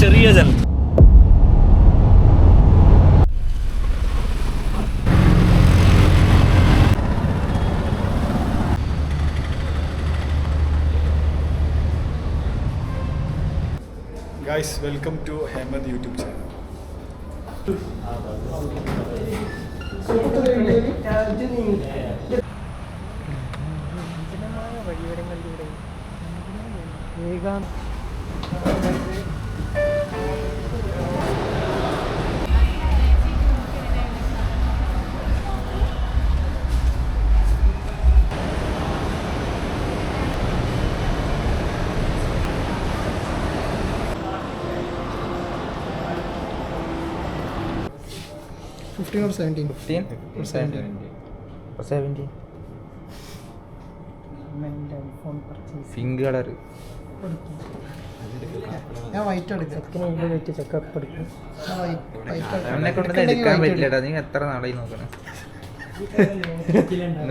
ചെറിയ challenge. Guys, welcome to Hamad YouTube channel. Or 17? 15 or 17? Or 17? Pink color. ഞാൻ white എടുക്കാം. എന്നെ കൊണ്ട് എടുക്കാൻ പറ്റില്ലടാ. നീ എത്ര നാളായി നോക്കണം?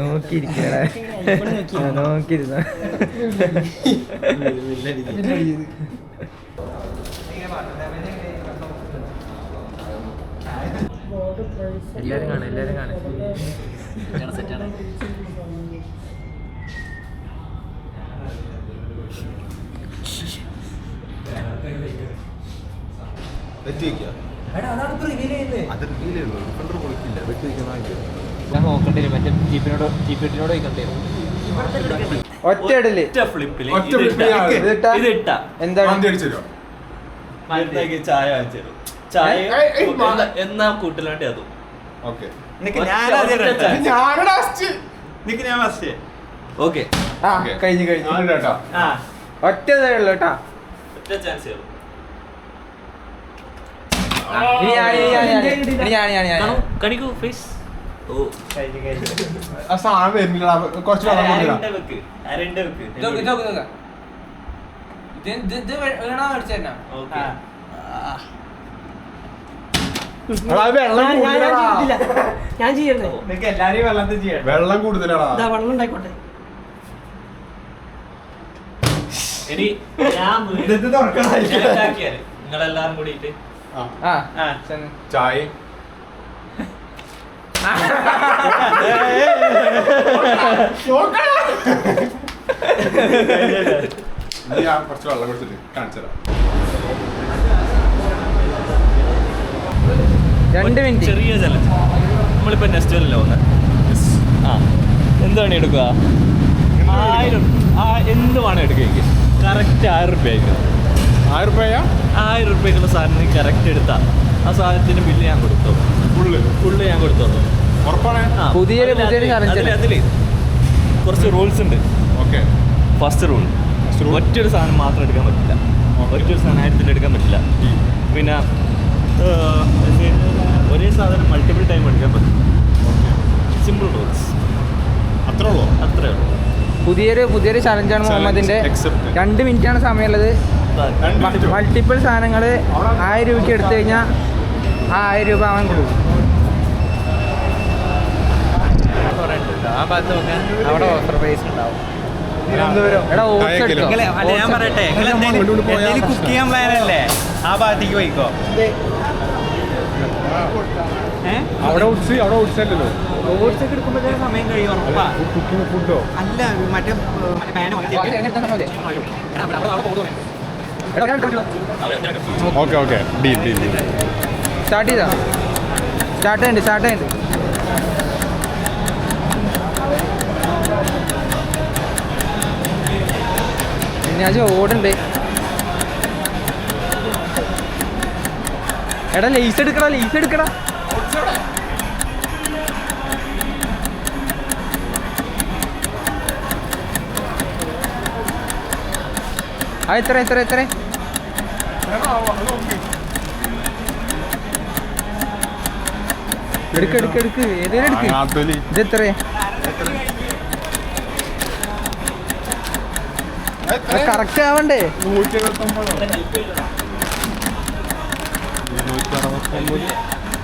നോക്കിയിരിക്കടാ. നോക്കിയിരുന്ന എല്ലാരും കാണും, എല്ലാരും കാണും. സെറ്റാണ്. ഞാൻ നോക്കണ്ടേ മറ്റേ ജീപ്പിനോട് ചോദിക്കണ്ടേ? ഒറ്റ ഇടല് ചായ വാങ്ങിച്ചു ചായ എന്നാ കൂട്ടലാണ്ട് അതും ഓക്കെ കഴിഞ്ഞു ഒറ്റ ഉള്ളു കേട്ടാ. ഒറ്റ ചാൻസ് കണിക്കൂ ഫേസ്. ഓ ഞാൻ ചെയ്യണ്ടേ? വെള്ളം കൂടുതലാടാ. വെള്ളം ഉണ്ടായിക്കോട്ടെ. ഇനി നിങ്ങളെല്ലാരും കൂടിയിട്ട് ചായ കുറച്ച് വെള്ളം കൊടുത്തിട്ട് കാണിച്ചതാ. 2 മിനിറ്റ് ചെറിയ ചലഞ്ച്. നമ്മളിപ്പോ നെക്സ്റ്റ് വല്ലല്ലോ ഒന്ന് എന്താണ് എടുക്കുക? 1000 എന്ത് വേണം എടുക്കുക? കറക്റ്റ് 1000 രൂപയ്ക്ക്. 1000 രൂപയാ? 1000 രൂപയ്ക്കുള്ള സാധനം കറക്റ്റ് എടുത്താൽ ആ സാധനത്തിന് ബില്ല് ഞാൻ കൊടുത്തു. ഫുള്ള് ഞാൻ കൊടുത്തോളൂ. ഉറപ്പാണ്? പുതിയൊരു അതില് കുറച്ച് റൂൾസ് ഉണ്ട്. ഓക്കെ. ഫസ്റ്റ് റൂൾ, ഒറ്റൊരു സാധനം മാത്രം എടുക്കാൻ പറ്റില്ല. ഒറ്റൊരു സാധനം 1000 എടുക്കാൻ പറ്റില്ല. പിന്നെ ഒരേ സാധനം മൾട്ടിപ്പിൾ ടൈം എടുക്കാൻ പറ്റും. Simple rules. അത്രേ ഉള്ളൂ. പുതിയൊരു ചലഞ്ചാണ് മുഹമ്മദിന്റെ. 2 മിനിറ്റാണ് സമയമുള്ളത്. മൾട്ടിപ്പിൾ സാധനങ്ങൾ 1000 രൂപയ്ക്ക് എടുത്തു കഴിഞ്ഞാൽ ആ 1000 രൂപ അവൻ കൊടുക്കും. അവിടെ ഓഫർ പ്രൈസ് ഉണ്ടാവും. എടാ ഓട്സ് എടുത്തോ? ഞാൻ പറയട്ടെ, കുക്ക് ചെയ്യാൻ പ്ലാനല്ലേ? ആ ഭാഗത്തേക്ക് പോയിക്കോ. അവിടെ അല്ലല്ലോ. ഓട്സ് ഒക്കെ എടുക്കുമ്പോഴത്തേക്ക് സമയം കഴിയും. ഉറപ്പാ. കുക്കിംഗ് ഫുഡോ? അല്ല, മറ്റേ ഓക്കെ ഡീൽ. സ്റ്റാർട്ട് ചെയ്യണ്ട്. പിന്നെ അത് ഓടുണ്ട്. എടാ ലേസ് എടുക്കടാ. ആ എത്ര എടുക്ക്. ഏതേലും എടുക്ക്. ഇതെത്ര? കറക്റ്റ് ആവണ്ടേ? 269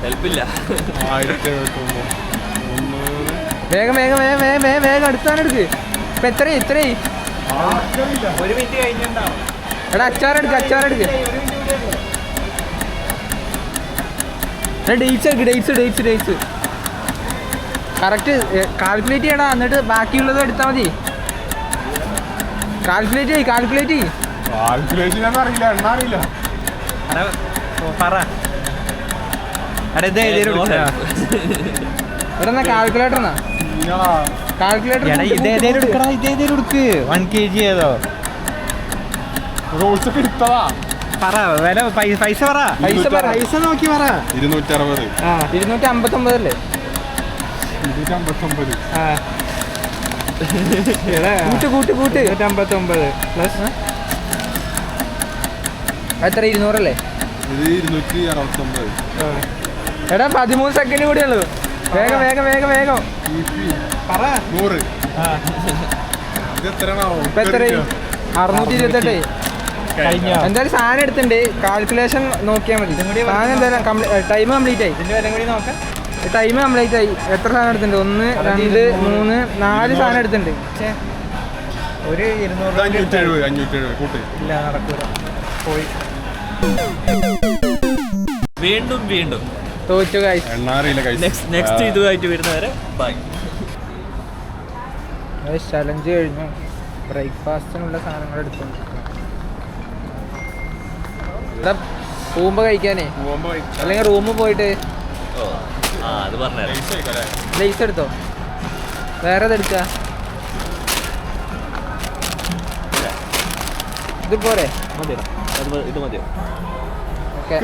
ഹെൽപ്പില്ല. വേഗം അടുത്താണ് എടുക്ക്. ഇപ്പൊ എത്രയായി? 1 മിനിറ്റ് കഴിഞ്ഞിട്ടുണ്ടാവും. എടാ അച്ചാറെടുക്ക്. ഡേറ്റ്സ് കറക്റ്റ് കാൽക്കുലേറ്റ് ചെയ്യടാ, എന്നിട്ട് ബാക്കിയുള്ളത് എടുത്താൽ മതി. കാൽക്കുലേറ്റ് ചെയ്യ് കാൽക്കുലേഷൻ അറിയില്ല, എണ്ണ അറിയില്ല. എടാ കാൽക്കുലേറ്റർ എന്നാ എടുക്ക് 1 kg ഏതോ റോൾസ് ഒക്കെ എടുത്തതാ. പറ വില, പൈസ പറ, പൈസ നോക്കി പറ. 260. 259 അല്ലേ? 259. കൂട്ട് 259 പ്ലസ് എത്ര? 200 അല്ലേ? ഇത് 269. എടാ 13 സെക്കൻഡ് കൂടെ ഉള്ളൂ. വേഗം പറ. 100. ഇത് എത്രയാണോ? ഇപ്പൊ എത്രയായി? 628. കഴിഞ്ഞോ? എന്തായാലും സാധനം എടുത്തിട്ടുണ്ട്. കാൽക്കുലേഷൻ നോക്കിയാൽ മതി. സാധനം എന്തായാലും ടൈം കംപ്ലീറ്റ് ആയി. ഇതിന്റെ വില കൂടി നോക്കാം. ടൈം കംപ്ലീറ്റ് ആയി. എത്ര സാധനം എടുത്തിട്ടുണ്ട്? 1 2 3 4 സാധനം എടുത്തിട്ടുണ്ട്. ഒരു 200 570 കൂട്ടി. ഇല്ല, നടക്കൂല. പോയി. വീണ്ടും തോറ്റു guys. എണ്ണ അറിയില്ല guys. നെക്സ്റ്റ് ഇതുമായിട്ട് വരുന്നവരെ ബൈ. ചലഞ്ച് കഴിഞ്ഞു. ബ്രേക്ക്ഫാസ്റ്റിനുള്ള സാധനങ്ങൾ എടുത്തു. പോകുമ്പോ കഴിക്കാനേ, അല്ലെങ്കിൽ റൂമിൽ പോയിട്ട് അത് പറഞ്ഞാൽ ലേസ് എടുത്തോ. വേറെ എടുക്കാ? ഇത് പോരെ? മതിയോ? ഇത് മതിയോ? ഓക്കെ.